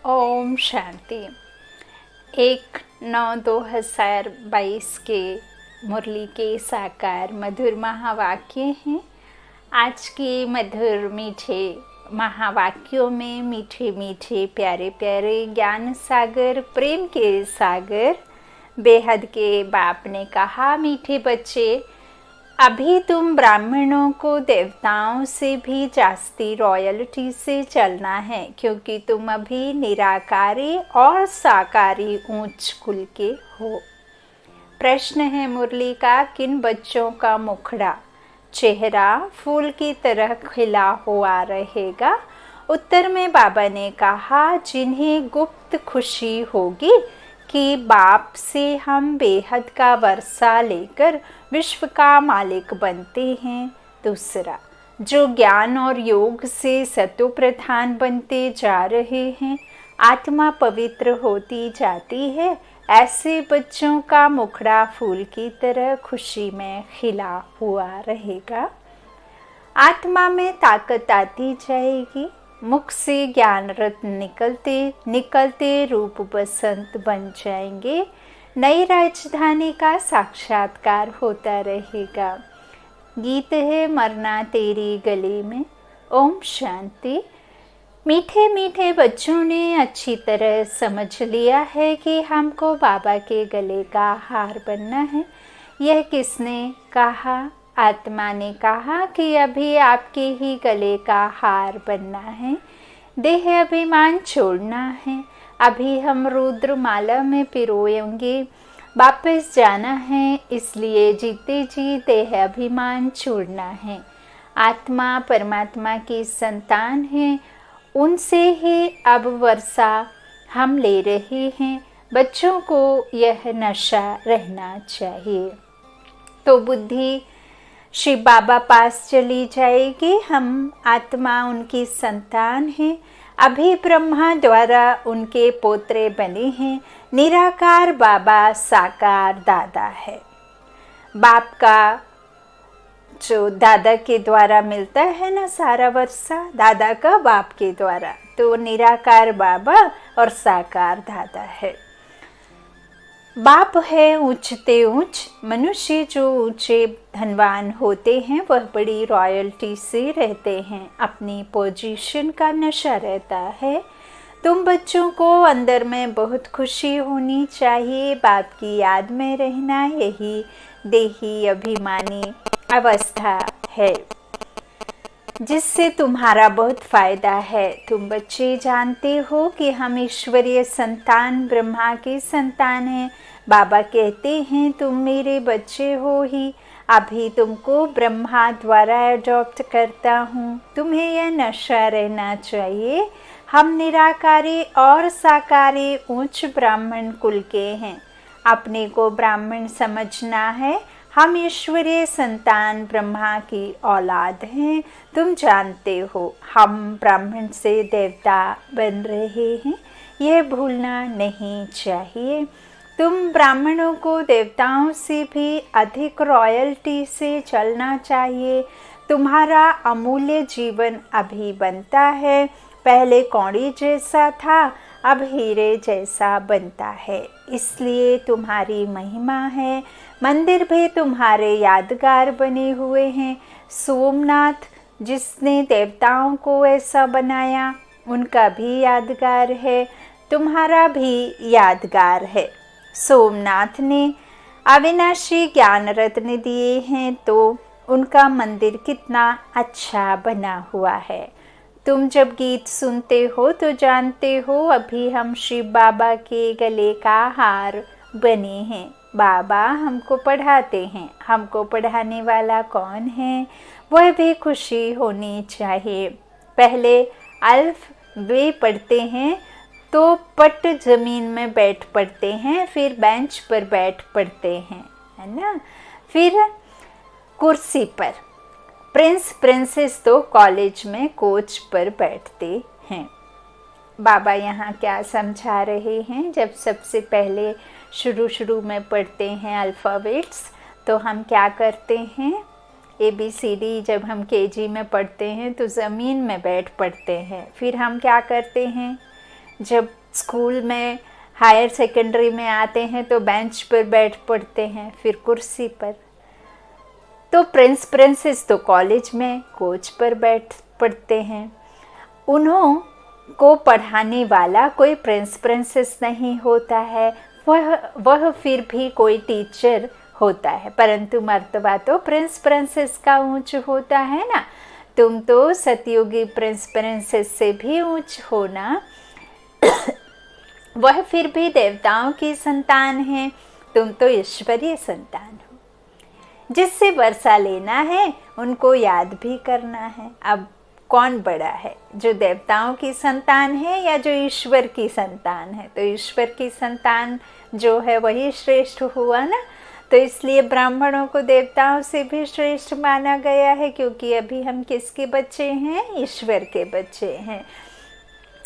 ओम शांति। 1/9/2022 के मुरली के साकार मधुर महावाक्य हैं। आज के मधुर मीठे महावाक्यों में मीठे मीठे प्यारे प्यारे ज्ञान सागर, प्रेम के सागर बेहद के बाप ने कहा, मीठे बच्चे, अभी तुम ब्राह्मणों को देवताओं से भी जास्ती रॉयल्टी से चलना है, क्योंकि तुम अभी निराकारी और साकारी ऊंच कुल के हो। प्रश्न है मुरली का, किन बच्चों का मुखड़ा चेहरा फूल की तरह खिला हुआ रहेगा? उत्तर में बाबा ने कहा, जिन्हें गुप्त खुशी होगी कि बाप से हम बेहद का वर्षा लेकर विश्व का मालिक बनते हैं। दूसरा, जो ज्ञान और योग से सतो प्रधान बनते जा रहे हैं, आत्मा पवित्र होती जाती है, ऐसे बच्चों का मुखड़ा फूल की तरह खुशी में खिला हुआ रहेगा। आत्मा में ताकत आती जाएगी, मुख से ज्ञान रत्न निकलते निकलते रूप बसंत बन जाएंगे, नई राजधानी का साक्षात्कार होता रहेगा। गीत है मरना तेरी गली में। ओम शांति। मीठे मीठे बच्चों ने अच्छी तरह समझ लिया है कि हमको बाबा के गले का हार बनना है। यह किसने कहा? आत्मा ने कहा कि अभी आपके ही गले का हार बनना है, देह अभिमान छोड़ना है। अभी हम रुद्र माला में पिरोएंगे, वापस जाना है, इसलिए जीते जी देह अभिमान छोड़ना है। आत्मा परमात्मा की संतान है, उनसे ही अब वर्षा हम ले रहे हैं। बच्चों को यह नशा रहना चाहिए, तो बुद्धि शिव बाबा पास चली जाएगी। हम आत्मा उनकी संतान हैं, अभी ब्रह्मा द्वारा उनके पोत्रे बने हैं। निराकार बाबा साकार दादा है। बाप का जो दादा के द्वारा मिलता है ना सारा वर्षा, दादा का बाप के द्वारा, तो निराकार बाबा और साकार दादा है। बाप है ऊंचते ऊंच। मनुष्य जो ऊंचे धनवान होते हैं वह बड़ी रॉयल्टी से रहते हैं, अपनी पोजीशन का नशा रहता है। तुम बच्चों को अंदर में बहुत खुशी होनी चाहिए, बाप की याद में रहना, यही देही अभिमानी अवस्था है जिससे तुम्हारा बहुत फायदा है। तुम बच्चे जानते हो कि हम ईश्वरीय संतान ब्रह्मा की संतान हैं। बाबा कहते हैं तुम मेरे बच्चे हो ही, अभी तुमको ब्रह्मा द्वारा अडॉप्ट करता हूँ। तुम्हें यह नशा रहना चाहिए, हम निराकारी और साकारी उच्च ब्राह्मण कुल के हैं। अपने को ब्राह्मण समझना है, हम ईश्वरीय संतान ब्रह्मा की औलाद हैं। तुम जानते हो हम ब्राह्मण से देवता बन रहे हैं, यह भूलना नहीं चाहिए। तुम ब्राह्मणों को देवताओं से भी अधिक रॉयल्टी से चलना चाहिए। तुम्हारा अमूल्य जीवन अभी बनता है, पहले कौड़ी जैसा था, अब हीरे जैसा बनता है, इसलिए तुम्हारी महिमा है। मंदिर भी तुम्हारे यादगार बने हुए हैं। सोमनाथ जिसने देवताओं को ऐसा बनाया, उनका भी यादगार है, तुम्हारा भी यादगार है। सोमनाथ ने अविनाशी ज्ञान रत्न दिए हैं, तो उनका मंदिर कितना अच्छा बना हुआ है। तुम जब गीत सुनते हो तो जानते हो अभी हम शिव बाबा के गले का हार बने हैं। बाबा हमको पढ़ाते हैं, हमको पढ़ाने वाला कौन है? वह भी खुशी होनी चाहिए। पहले अल्फ वे पढ़ते हैं तो पट जमीन में बैठ पढ़ते हैं, फिर बेंच पर बैठ पढ़ते हैं, है ना, फिर कुर्सी पर। प्रिंस प्रिंसेस तो कॉलेज में कोच पर बैठते हैं। बाबा यहाँ क्या समझा रहे हैं? जब सबसे पहले शुरू में पढ़ते हैं अल्फ़ाबेट्स, तो हम क्या करते हैं? ABCD जब हम KG में पढ़ते हैं तो ज़मीन में बैठ पढ़ते हैं। फिर हम क्या करते हैं? जब स्कूल में हायर सेकेंडरी में आते हैं तो बेंच पर बैठ पढ़ते हैं, फिर कुर्सी पर। तो प्रिंस प्रिंसेस तो कॉलेज में कोच पर बैठ पढ़ते हैं। उन्हों को पढ़ाने वाला कोई प्रिंस प्रिंसेस नहीं होता है, वह फिर भी कोई टीचर होता है, परंतु मर्तबा तो प्रिंस प्रिंसेस का ऊंच होता है ना। तुम तो सतयुगी प्रिंस प्रिंसेस से भी ऊंच हो ना। वह फिर भी देवताओं की संतान है, तुम तो ईश्वरीय संतान हो। जिससे वर्षा लेना है उनको याद भी करना है। अब कौन बड़ा है, जो देवताओं की संतान है या जो ईश्वर की संतान है? तो ईश्वर की संतान जो है वही श्रेष्ठ हुआ ना। तो इसलिए ब्राह्मणों को देवताओं से भी श्रेष्ठ माना गया है, क्योंकि अभी हम किसके बच्चे हैं? ईश्वर के बच्चे हैं।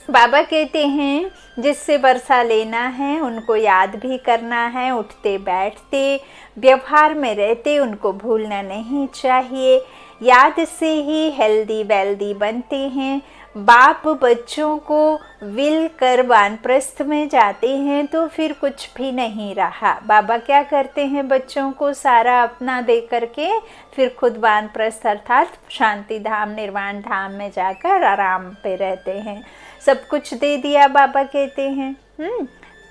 बाबा कहते हैं जिससे वर्षा लेना है उनको याद भी करना है, उठते बैठते व्यवहार में रहते उनको भूलना नहीं चाहिए। याद से ही हेल्दी वेल्दी बनते हैं। बाप बच्चों को विल कर वानप्रस्थ में जाते हैं तो फिर कुछ भी नहीं रहा। बाबा क्या करते हैं? बच्चों को सारा अपना दे करके फिर खुद वानप्रस्थ अर्थात शांति धाम निर्वाण धाम में जाकर आराम पे रहते हैं। सब कुछ दे दिया, बाबा कहते हैं।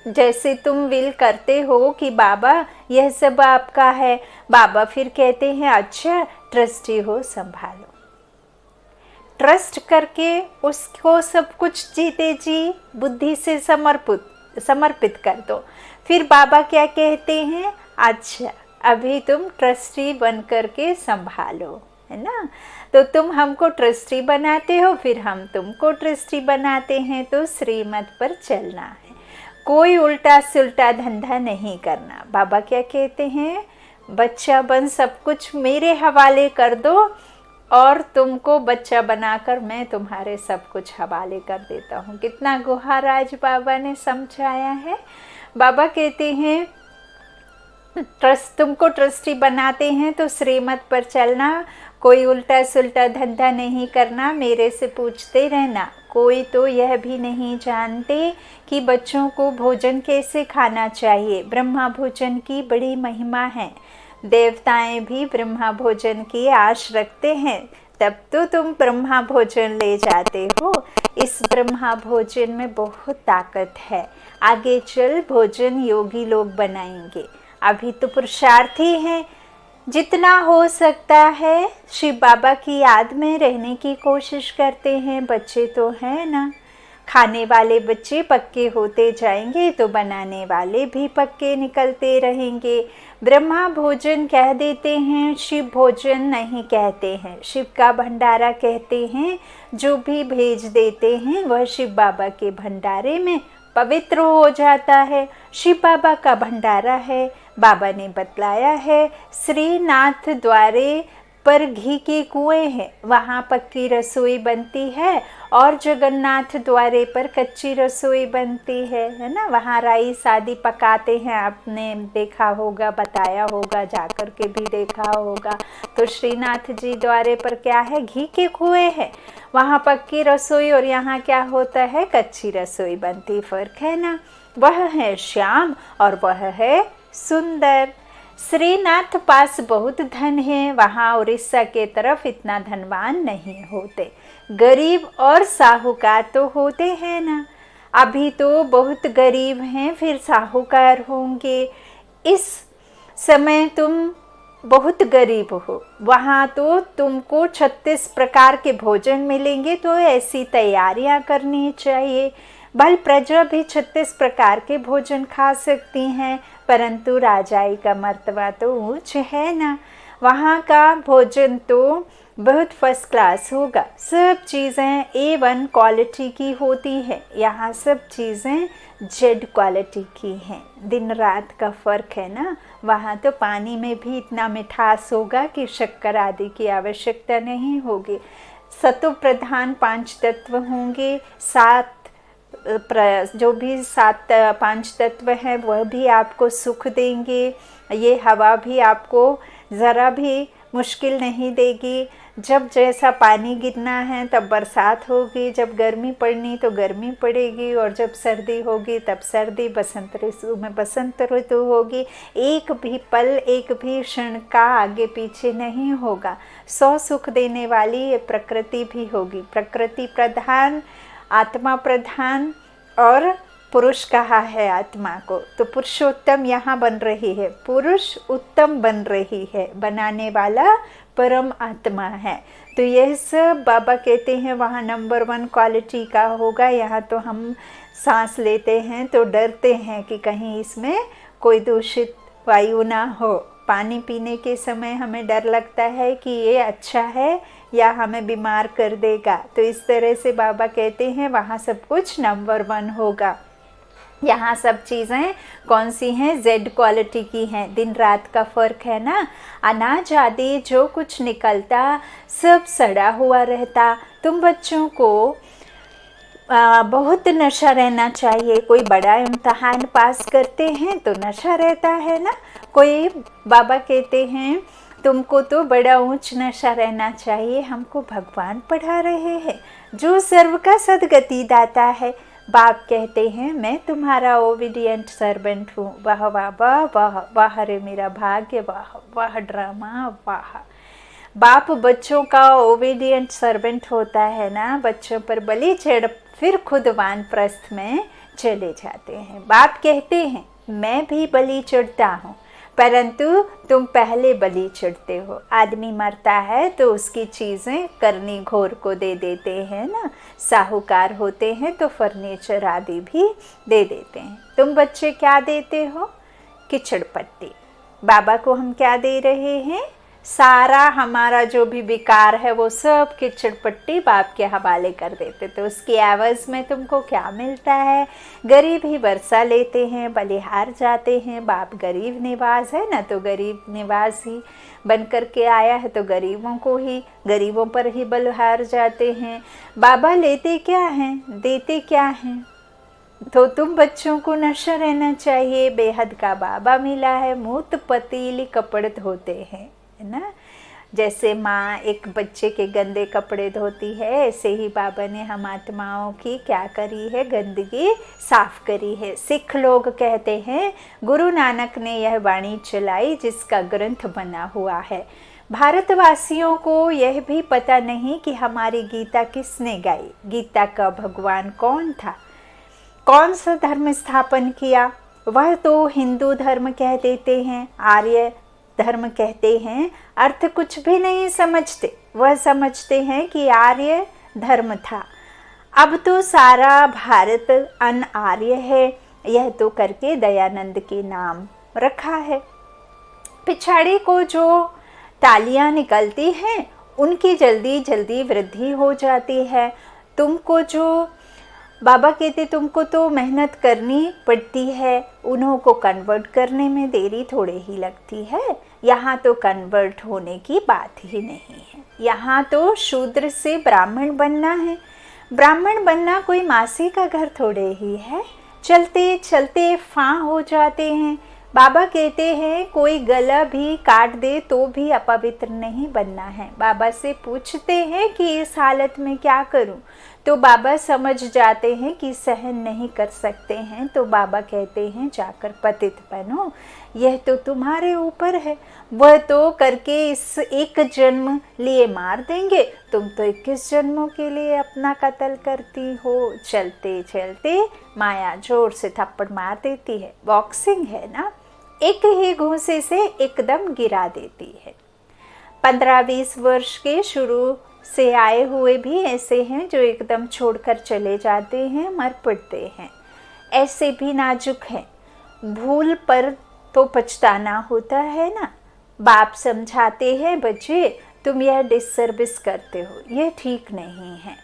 जैसे तुम विल करते हो कि बाबा यह सब आपका है, बाबा फिर कहते हैं अच्छा ट्रस्टी हो, संभालो। ट्रस्ट करके उसको सब कुछ जीते जी बुद्धि से समर्पित कर दो। फिर बाबा क्या कहते हैं? अच्छा अभी तुम ट्रस्टी बन करके संभालो, है ना। तो तुम हमको ट्रस्टी बनाते हो, फिर हम तुमको ट्रस्टी बनाते हैं, तो श्रीमत पर चलना है। कोई उल्टा सुल्टा धंधा नहीं करना। बाबा क्या कहते हैं? बच्चा बन सब कुछ मेरे हवाले कर दो और तुमको बच्चा बनाकर मैं तुम्हारे सब कुछ हवाले कर देता हूँ। कितना गुहार आज बाबा ने समझाया है। बाबा कहते हैं तुमको ट्रस्टी बनाते हैं तो श्रीमत पर चलना, कोई उल्टा सुल्टा धंधा नहीं करना, मेरे से पूछते रहना। कोई तो यह भी नहीं जानते कि बच्चों को भोजन कैसे खाना चाहिए। ब्रह्मा भोजन की बड़ी महिमा है, देवताएं भी ब्रह्मा भोजन की आश रखते हैं, तब तो तुम ब्रह्मा भोजन ले जाते हो। इस ब्रह्मा भोजन में बहुत ताकत है, आगे चल भोजन योगी लोग बनाएंगे। अभी तो पुरुषार्थी हैं, जितना हो सकता है शिव बाबा की याद में रहने की कोशिश करते हैं। बच्चे तो हैं ना, खाने वाले बच्चे पक्के होते जाएंगे तो बनाने वाले भी पक्के निकलते रहेंगे। ब्रह्मा भोजन कह देते हैं, शिव भोजन नहीं कहते हैं, शिव का भंडारा कहते हैं। जो भी भेज देते हैं वह शिव बाबा के भंडारे में पवित्र हो जाता है। शिव बाबा का भंडारा है। बाबा ने बतलाया है श्रीनाथ द्वारे पर घी के कुएं हैं, वहाँ पक्की रसोई बनती है, और जगन्नाथ द्वारे पर कच्ची रसोई बनती है ना। वहाँ राई शादी पकाते हैं, आपने देखा होगा, बताया होगा, जाकर के भी देखा होगा। तो श्रीनाथ जी द्वारे पर क्या है? घी के कुएं हैं, वहाँ पक्की रसोई, और यहाँ क्या होता है? कच्ची रसोई बनती। फर्क है ना। वह है श्याम और वह है सुंदर। श्रीनाथ पास बहुत धन है, वहाँ उड़ीसा के तरफ इतना धनवान नहीं होते, गरीब और साहूकार तो होते हैं ना। अभी तो बहुत गरीब हैं, फिर साहूकार होंगे। इस समय तुम बहुत गरीब हो, वहाँ तो तुमको 36 प्रकार के भोजन मिलेंगे, तो ऐसी तैयारियां करनी चाहिए। भल प्रजा भी 36 प्रकार के भोजन खा सकती हैं, परंतु राजाई का मर्तबा तो ऊंच है ना। वहाँ का भोजन तो बहुत फर्स्ट क्लास होगा, सब चीज़ें A1 क्वालिटी की होती है। यहाँ सब चीज़ें Z क्वालिटी की हैं। दिन रात का फ़र्क है ना। वहाँ तो पानी में भी इतना मिठास होगा कि शक्कर आदि की आवश्यकता नहीं होगी। सत्व प्रधान 5 तत्व होंगे, 7 जो भी 7 5 तत्व हैं वह भी आपको सुख देंगे। ये हवा भी आपको ज़रा भी मुश्किल नहीं देगी। जब जैसा पानी गिरना है तब बरसात होगी, जब गर्मी पड़नी तो गर्मी पड़ेगी, और जब सर्दी होगी तब सर्दी, बसंत ऋतु में बसंत ऋतु होगी। एक भी पल, एक भी क्षण का आगे पीछे नहीं होगा। सौ सुख देने वाली ये प्रकृति भी होगी। प्रकृति प्रधान, आत्मा प्रधान और पुरुष कहा है आत्मा को। तो पुरुषोत्तम यहाँ बन रही है, पुरुष उत्तम बन रही है, बनाने वाला परम आत्मा है। तो यह सब बाबा कहते हैं वहाँ नंबर 1 क्वालिटी का होगा। यहाँ तो हम सांस लेते हैं तो डरते हैं कि कहीं इसमें कोई दूषित वायु ना हो। पानी पीने के समय हमें डर लगता है कि ये अच्छा है या हमें बीमार कर देगा। तो इस तरह से बाबा कहते हैं वहाँ सब कुछ नंबर 1 होगा। यहाँ सब चीज़ें कौन सी हैं? जेड क्वालिटी की हैं। दिन रात का फ़र्क है ना। अनाज आदि जो कुछ निकलता सब सड़ा हुआ रहता। तुम बच्चों को बहुत नशा रहना चाहिए। कोई बड़ा इम्तहान पास करते हैं तो नशा रहता है ना। कोई बाबा कहते हैं तुमको तो बड़ा ऊंच नशा रहना चाहिए। हमको भगवान पढ़ा रहे हैं जो सर्व का सदगति दाता है। बाप कहते हैं मैं तुम्हारा ओबीडियंट सर्वेंट हूँ। वाह वाह वाह वाह वाह रे मेरा भाग्य, वाह वाह ड्रामा वाह। बाप बच्चों का ओबीडियंट सर्वेंट होता है ना। बच्चों पर बलि चढ़ फिर खुद वानप्रस्थ में चले जाते हैं। बाप कहते हैं मैं भी बलि चढ़ता हूँ, परंतु तुम पहले बलि चढ़ते हो। आदमी मरता है तो उसकी चीज़ें करनी घोर को दे देते हैं ना। साहूकार होते हैं तो फर्नीचर आदि भी दे देते हैं। तुम बच्चे क्या देते हो? कीचड़ पट्टी। बाबा को हम क्या दे रहे हैं? सारा हमारा जो भी विकार है वो सब कीचड़ पट्टी बाप के हवाले कर देते। तो उसकी एवज़ में तुमको क्या मिलता है? गरीब ही वर्षा लेते हैं, बलिहार जाते हैं। बाप गरीब निवाज है ना, तो गरीब निवाज ही बन कर के आया है, तो गरीबों को ही, गरीबों पर ही बलिहार जाते हैं। बाबा लेते क्या हैं, देते क्या हैं? तो तुम बच्चों को नशा रहना चाहिए। बेहद का बाबा मिला है, मूत पतीली कपड़े धोते हैं, है ना। जैसे माँ एक बच्चे के गंदे कपड़े धोती है, ऐसे ही बाबा ने हम आत्माओं की क्या करी है? गंदगी साफ करी है। सिख लोग कहते हैं गुरु नानक ने यह वाणी चलाई जिसका ग्रंथ बना हुआ है। भारतवासियों को यह भी पता नहीं कि हमारी गीता किसने गाई। गीता का भगवान कौन था? कौन सा धर्म स्थापन किया? वह तो हिंदू धर्म कह देते हैं, आर्य धर्म कहते हैं। अर्थ कुछ भी नहीं समझते। वह समझते हैं कि आर्य धर्म था। अब तो सारा भारत अन आर्य है, यह तो करके दयानंद के नाम रखा है। पिछाड़ी को जो तालियां निकलती हैं उनकी जल्दी जल्दी वृद्धि हो जाती है। तुमको जो बाबा कहते तुमको तो मेहनत करनी पड़ती है, उन्हों को कन्वर्ट करने में देरी थोड़े ही लगती है। यहाँ तो कन्वर्ट होने की बात ही नहीं है। यहाँ तो शूद्र से ब्राह्मण बनना है। ब्राह्मण बनना कोई मासी का घर थोड़े ही है। चलते चलते फां हो जाते हैं। बाबा कहते हैं कोई गला भी काट दे तो भी अपवित्र नहीं बनना है। बाबा से पूछते हैं कि इस हालत में क्या करूं? तो बाबा समझ जाते हैं कि सहन नहीं कर सकते हैं। तो बाबा कहते हैं जाकर पतित बनो, यह तो तुम्हारे ऊपर है। वह तो करके इस एक जन्म लिए मार देंगे, तुम तो 21 जन्मों के लिए अपना कत्ल करती हो। चलते चलते माया जोर से थप्पड़ मार देती है। बॉक्सिंग है ना, एक ही घूंसे से एकदम गिरा देती है। 15-20 वर्ष के शुरू से आए हुए भी ऐसे हैं जो एकदम छोड़कर चले जाते हैं, मर पड़ते हैं। ऐसे भी नाजुक हैं। भूल पर तो पछताना होता है ना। बाप समझाते हैं बच्चे तुम यह डिससर्विस करते हो, यह ठीक नहीं है।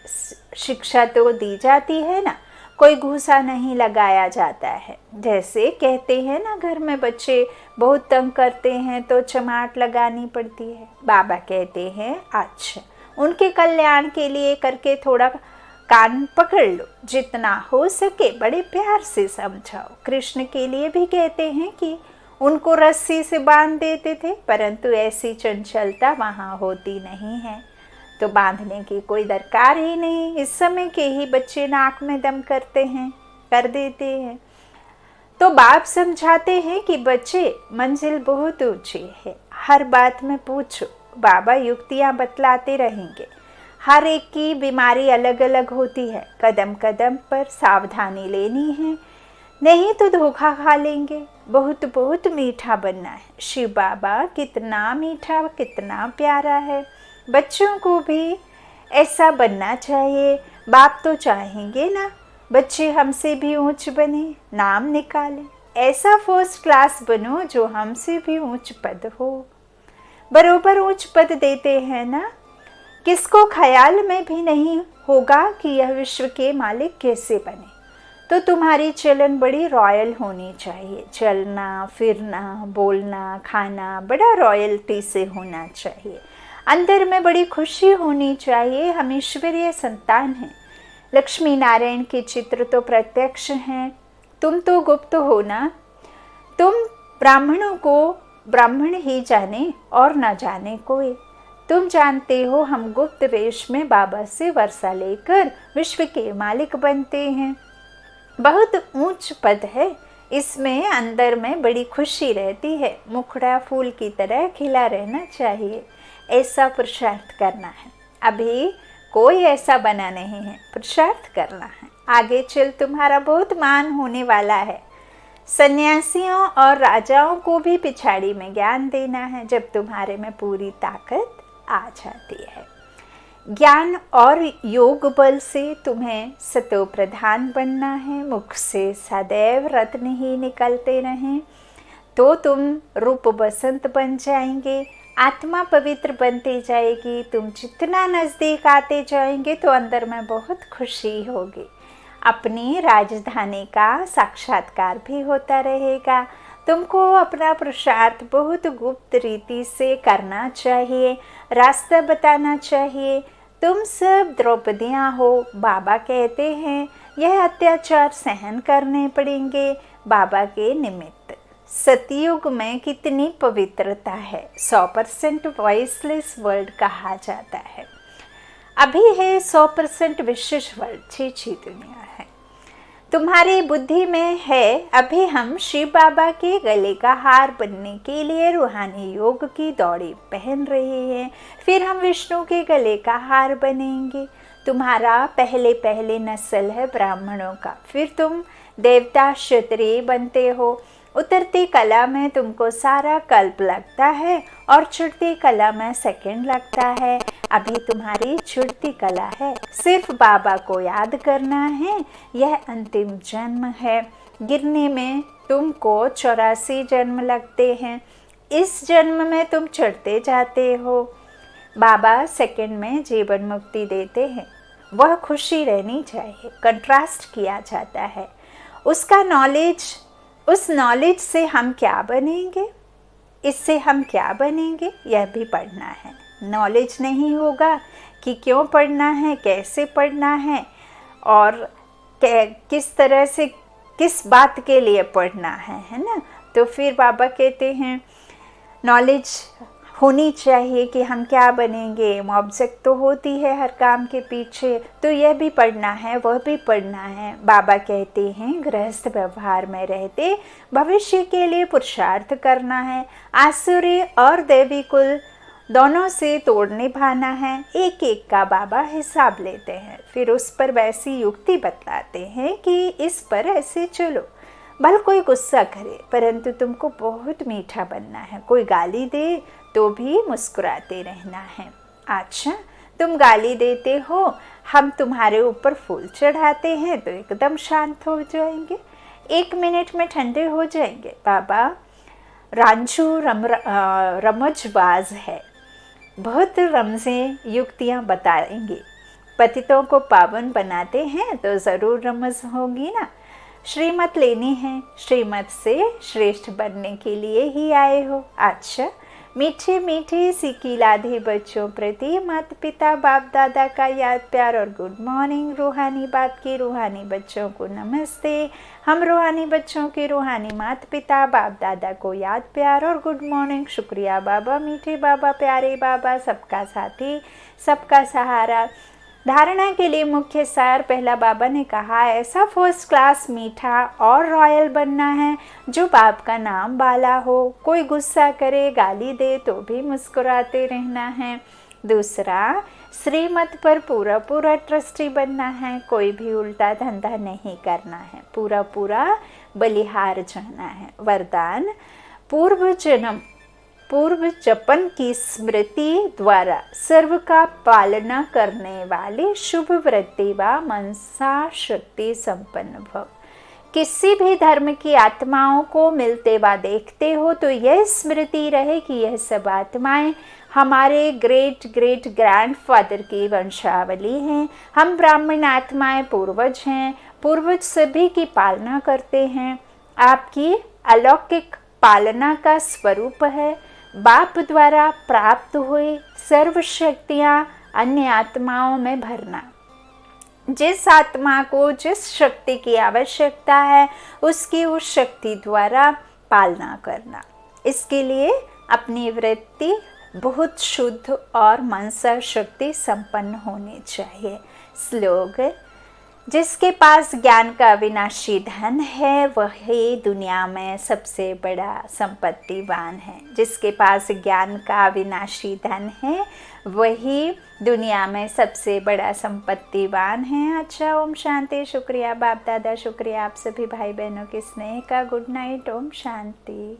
शिक्षा तो दी जाती है ना, कोई घूसा नहीं लगाया जाता है। जैसे कहते हैं ना घर में बच्चे बहुत तंग करते हैं तो चमाट लगानी पड़ती है। बाबा कहते हैं अच्छा उनके कल्याण के लिए करके थोड़ा कान पकड़ लो, जितना हो सके बड़े प्यार से समझाओ। कृष्ण के लिए भी कहते हैं कि उनको रस्सी से बांध देते थे, परंतु ऐसी चंचलता वहाँ होती नहीं है। तो बांधने की कोई दरकार ही नहीं। इस समय के ही बच्चे नाक में दम कर देते हैं। तो बाप समझाते हैं कि बच्चे, मंजिल बहुत ऊंची है, हर बात में पूछो, बाबा युक्तियां बतलाते रहेंगे। हर एक की बीमारी अलग अलग होती है, कदम कदम पर सावधानी लेनी है, नहीं तो धोखा खा लेंगे। बहुत बहुत मीठा बनना है। शिव बाबा कितना मीठा, कितना प्यारा है। बच्चों को भी ऐसा बनना चाहिए। बाप तो चाहेंगे ना बच्चे हमसे भी ऊंच बने, नाम निकाले। ऐसा फर्स्ट क्लास बनो जो हमसे भी ऊंच पद हो। बरोबर ऊंच पद देते हैं ना। किसको ख्याल में भी नहीं होगा कि यह विश्व के मालिक कैसे बने। तो तुम्हारी चलन बड़ी रॉयल होनी चाहिए। चलना फिरना बोलना खाना बड़ा रॉयल्टी से होना चाहिए। अंदर में बड़ी खुशी होनी चाहिए। हम ईश्वरीय संतान हैं। लक्ष्मी नारायण के चित्र तो प्रत्यक्ष हैं। तुम तो गुप्त हो ना। तुम ब्राह्मणों को ब्राह्मण ही जाने और न जाने कोई। तुम जानते हो हम गुप्त वेश में बाबा से वर्षा लेकर विश्व के मालिक बनते हैं। बहुत ऊंच पद है। इसमें अंदर में बड़ी खुशी रहती है। मुखड़ा फूल की तरह खिला रहना चाहिए। ऐसा पुरुषार्थ करना है। अभी कोई ऐसा बना नहीं है, पुरुषार्थ करना है। आगे चल तुम्हारा बहुत मान होने वाला है। सन्यासियों और राजाओं को भी पिछाड़ी में ज्ञान देना है जब तुम्हारे में पूरी ताकत आ जाती है। ज्ञान और योग बल से तुम्हें सतो प्रधान बनना है। मुख से सदैव रत्न ही निकलते रहें तो तुम रूप बसंत बन जाएंगे। आत्मा पवित्र बनती जाएगी। तुम जितना नज़दीक आते जाएंगे तो अंदर में बहुत खुशी होगी। अपनी राजधानी का साक्षात्कार भी होता रहेगा। तुमको अपना पुरुषार्थ बहुत गुप्त रीति से करना चाहिए। रास्ता बताना चाहिए। तुम सब द्रौपदियाँ हो। बाबा कहते हैं यह अत्याचार सहन करने पड़ेंगे बाबा के निमित्त। सतयुग में कितनी पवित्रता है। 100% वॉइसलेस वर्ल्ड कहा जाता है। अभी है 100% विशेष वर्ल्ड, छी दुनिया है। तुम्हारी बुद्धि में है। अभी हम शिव बाबा के गले का हार बनने के लिए रूहानी योग की दौड़ी पहन रहे हैं। फिर हम विष्णु के गले का हार बनेंगे। तुम्हारा पहले नस्ल है ब्राह्मणों का। फिर तुम देवता क्षत्रिय बनते हो। उतरती कला में तुमको सारा कल्प लगता है और चढ़ती कला में सेकंड लगता है। अभी तुम्हारी चढ़ती कला है। सिर्फ बाबा को याद करना है। यह अंतिम जन्म है। गिरने में तुमको 84 जन्म लगते हैं। इस जन्म में तुम चढ़ते जाते हो। बाबा सेकंड में जीवन मुक्ति देते हैं। वह खुशी रहनी चाहिए। कंट्रास्ट किया जाता है। उसका नॉलेज, उस नॉलेज से हम क्या बनेंगे, इससे हम क्या बनेंगे, यह भी पढ़ना है। नॉलेज नहीं होगा कि क्यों पढ़ना है, कैसे पढ़ना है और किस तरह से किस बात के लिए पढ़ना है ना। तो फिर बाबा कहते हैं नॉलेज होनी चाहिए कि हम क्या बनेंगे। ऑब्जेक्ट तो होती है हर काम के पीछे, तो यह भी पढ़ना है, वह भी पढ़ना है। बाबा कहते हैं गृहस्थ व्यवहार में रहते भविष्य के लिए पुरुषार्थ करना है। आसुरी और देवी कुल दोनों से तोड़ निभाना है। एक एक का बाबा हिसाब लेते हैं। फिर उस पर वैसी युक्ति बतलाते हैं कि इस पर ऐसे चलो। भले कोई गुस्सा करे परंतु तुमको बहुत मीठा बनना है। कोई गाली दे तो भी मुस्कुराते रहना है। अच्छा, तुम गाली देते हो, हम तुम्हारे ऊपर फूल चढ़ाते हैं तो एकदम शांत हो जाएंगे। 1 मिनट में ठंडे हो जाएंगे। बाबा रांझू रमजबाज है। बहुत रमज़ें युक्तियाँ बताएंगे। पतितों को पावन बनाते हैं तो ज़रूर रमज़ होगी ना। श्रीमत लेनी है। श्रीमत से श्रेष्ठ बनने के लिए ही आए हो। अच्छा, मीठे मीठे सीखी लाधे बच्चों प्रति माता पिता बाप दादा का याद प्यार और गुड मॉर्निंग। रूहानी बात के रूहानी बच्चों को नमस्ते। हम रूहानी बच्चों के रूहानी माता पिता बाप दादा को याद प्यार और गुड मॉर्निंग। शुक्रिया बाबा, मीठे बाबा, प्यारे बाबा, सबका साथी, सबका सहारा। धारणा के लिए मुख्य सार। पहला, बाबा ने कहा ऐसा फर्स्ट क्लास मीठा और रॉयल बनना है जो बाप का नाम बाला हो। कोई गुस्सा करे, गाली दे तो भी मुस्कुराते रहना है। दूसरा, श्रीमत पर पूरा पूरा ट्रस्टी बनना है। कोई भी उल्टा धंधा नहीं करना है, पूरा पूरा बलिहार जाना है। वरदान, पूर्व जपन की स्मृति द्वारा सर्व का पालना करने वाले शुभ वृत्ति व मनसा शक्ति संपन्न भव। किसी भी धर्म की आत्माओं को मिलते व देखते हो तो यह स्मृति रहे कि यह सब आत्माएं हमारे ग्रेट ग्रेट ग्रैंडफादर की वंशावली हैं। हम ब्राह्मण आत्माएं पूर्वज हैं। पूर्वज सभी की पालना करते हैं। आपकी अलौकिक पालना का स्वरूप है बाप द्वारा प्राप्त हुई सर्व शक्तियाँ अन्य आत्माओं में भरना। जिस आत्मा को जिस शक्ति की आवश्यकता है उसकी उस शक्ति द्वारा पालना करना। इसके लिए अपनी वृत्ति बहुत शुद्ध और मनसा शक्ति संपन्न होनी चाहिए। श्लोक, जिसके पास ज्ञान का अविनाशी धन है वही दुनिया में सबसे बड़ा संपत्तिवान है। जिसके पास ज्ञान का अविनाशी धन है वही दुनिया में सबसे बड़ा संपत्तिवान है। अच्छा, ओम शांति। शुक्रिया बाप दादा, शुक्रिया आप सभी भाई बहनों के स्नेह का। Good night, Om Shanti.